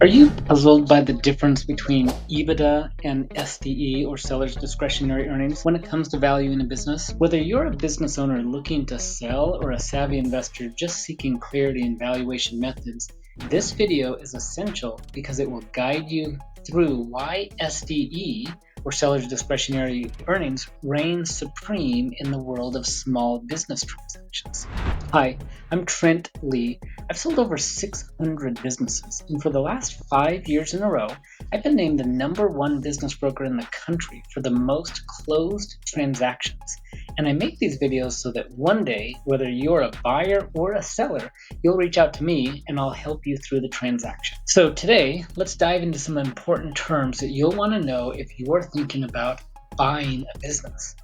Are you puzzled by the difference between EBITDA and SDE, or seller's discretionary earnings, when it comes to valuing a business? Whether you're a business owner looking to sell or a savvy investor just seeking clarity in valuation methods, this video is essential because it will guide you through why SDE, or seller's discretionary earnings, reigns supreme in the world of small business transactions. Hi, I'm Trent Lee. I've sold over 600 businesses, and for the last 5 years in a row, I've been named the #1 business broker in the country for the most closed transactions. And I make these videos so that one day, whether you're a buyer or a seller, you'll reach out to me and I'll help you through the transaction. So today, let's dive into some important terms that you'll want to know if you're thinking about buying a business.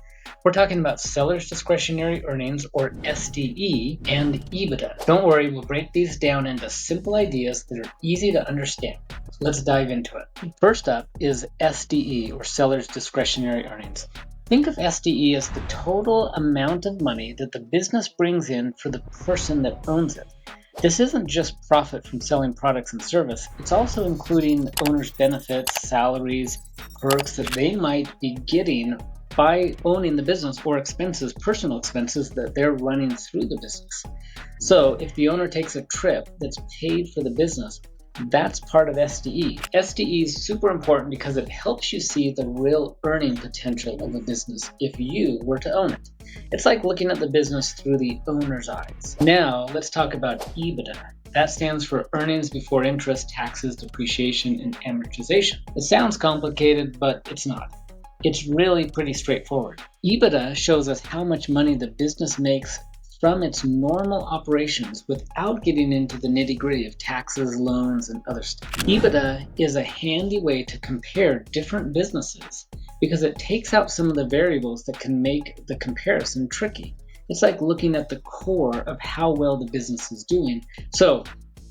We're talking about seller's discretionary earnings, or SDE, and EBITDA. Don't worry, we'll break these down into simple ideas that are easy to understand. Let's dive into it. First up is SDE, or seller's discretionary earnings. Think of SDE as the total amount of money that the business brings in for the person that owns it. This isn't just profit from selling products and service, it's also including owners' benefits, salaries, perks that they might be getting by owning the business, or expenses, personal expenses that they're running through the business. So if the owner takes a trip that's paid for the business, that's part of SDE. SDE is super important because it helps you see the real earning potential of a business if you were to own it. It's like looking at the business through the owner's eyes. Now let's talk about EBITDA. That stands for earnings before interest, taxes, depreciation, and amortization. It sounds complicated, but it's not. It's really pretty straightforward. EBITDA shows us how much money the business makes from its normal operations without getting into the nitty-gritty of taxes, loans, and other stuff. EBITDA is a handy way to compare different businesses because it takes out some of the variables that can make the comparison tricky. It's like looking at the core of how well the business is doing. So,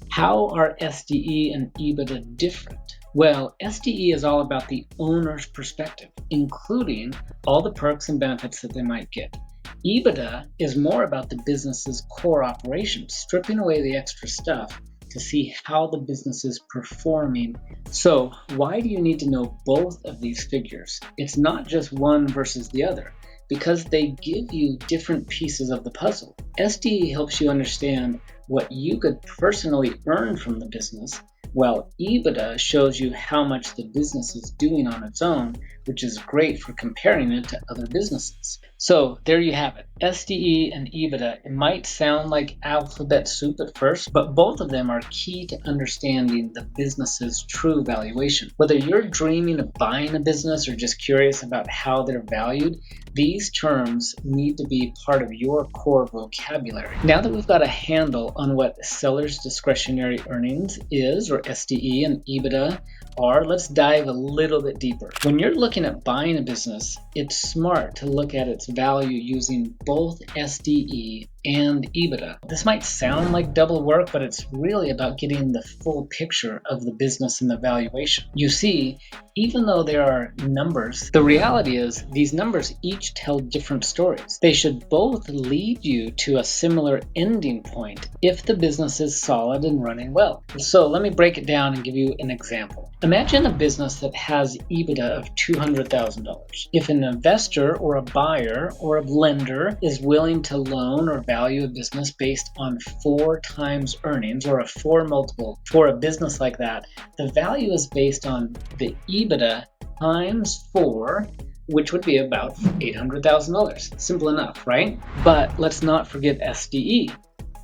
how are SDE and EBITDA different? Well, SDE is all about the owner's perspective, including all the perks and benefits that they might get. EBITDA is more about the business's core operations, stripping away the extra stuff to see how the business is performing. So, why do you need to know both of these figures? It's not just one versus the other, because they give you different pieces of the puzzle. SDE helps you understand what you could personally earn from the business, while EBITDA shows you how much the business is doing on its own, which is great for comparing it to other businesses. So there you have it, SDE and EBITDA. It might sound like alphabet soup at first, but both of them are key to understanding the business's true valuation. Whether you're dreaming of buying a business or just curious about how they're valued, these terms need to be part of your core vocabulary. Now that we've got a handle on what seller's discretionary earnings is, or SDE, and EBITDA are, let's dive a little bit deeper. When you're looking at buying a business, it's smart to look at its value using both SDE and EBITDA. This might sound like double work, but it's really about getting the full picture of the business and the valuation. You see, even though there are numbers, the reality is these numbers each tell different stories. They should both lead you to a similar ending point if the business is solid and running well. So let me break it down and give you an example. Imagine a business that has EBITDA of $200,000. If an investor or a buyer or a lender is willing to loan or value a business based on 4 times earnings, or a 4 multiple for a business like that, the value is based on the EBITDA times 4, which would be about $800,000. Simple enough, right? But let's not forget SDE.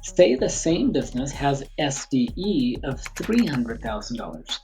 Say the same business has SDE of $300,000.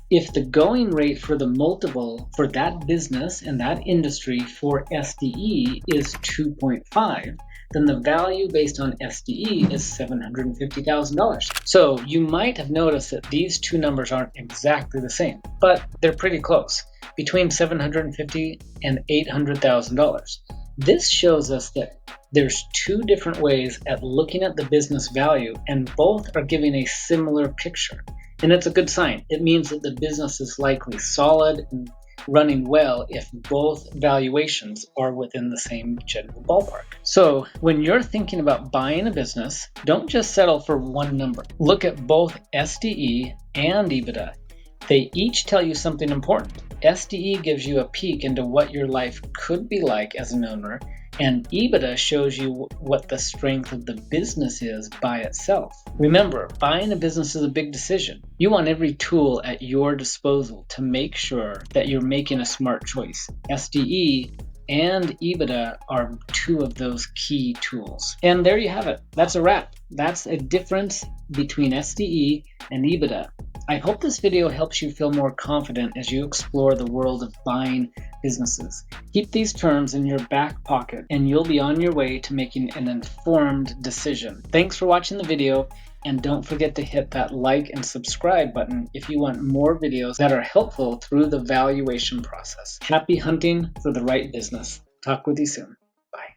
If the going rate for the multiple for that business and that industry for SDE is 2.5, then the value based on SDE is $750,000. So you might have noticed that these two numbers aren't exactly the same, but they're pretty close, between $750,000 and $800,000. This shows us that there's 2 different ways at looking at the business value, and both are giving a similar picture. And it's a good sign. It means that the business is likely solid and running well if both valuations are within the same general ballpark. So when you're thinking about buying a business, don't just settle for one number. Look at both SDE and EBITDA. They each tell you something important. SDE gives you a peek into what your life could be like as an owner, and EBITDA shows you what the strength of the business is by itself. Remember, buying a business is a big decision. You want every tool at your disposal to make sure that you're making a smart choice. SDE and EBITDA are two of those key tools. And there you have it. That's a wrap. That's a difference between SDE and EBITDA. I hope this video helps you feel more confident as you explore the world of buying businesses. Keep these terms in your back pocket and you'll be on your way to making an informed decision. Thanks for watching the video, and don't forget to hit that like and subscribe button if you want more videos that are helpful through the valuation process. Happy hunting for the right business. Talk with you soon. Bye.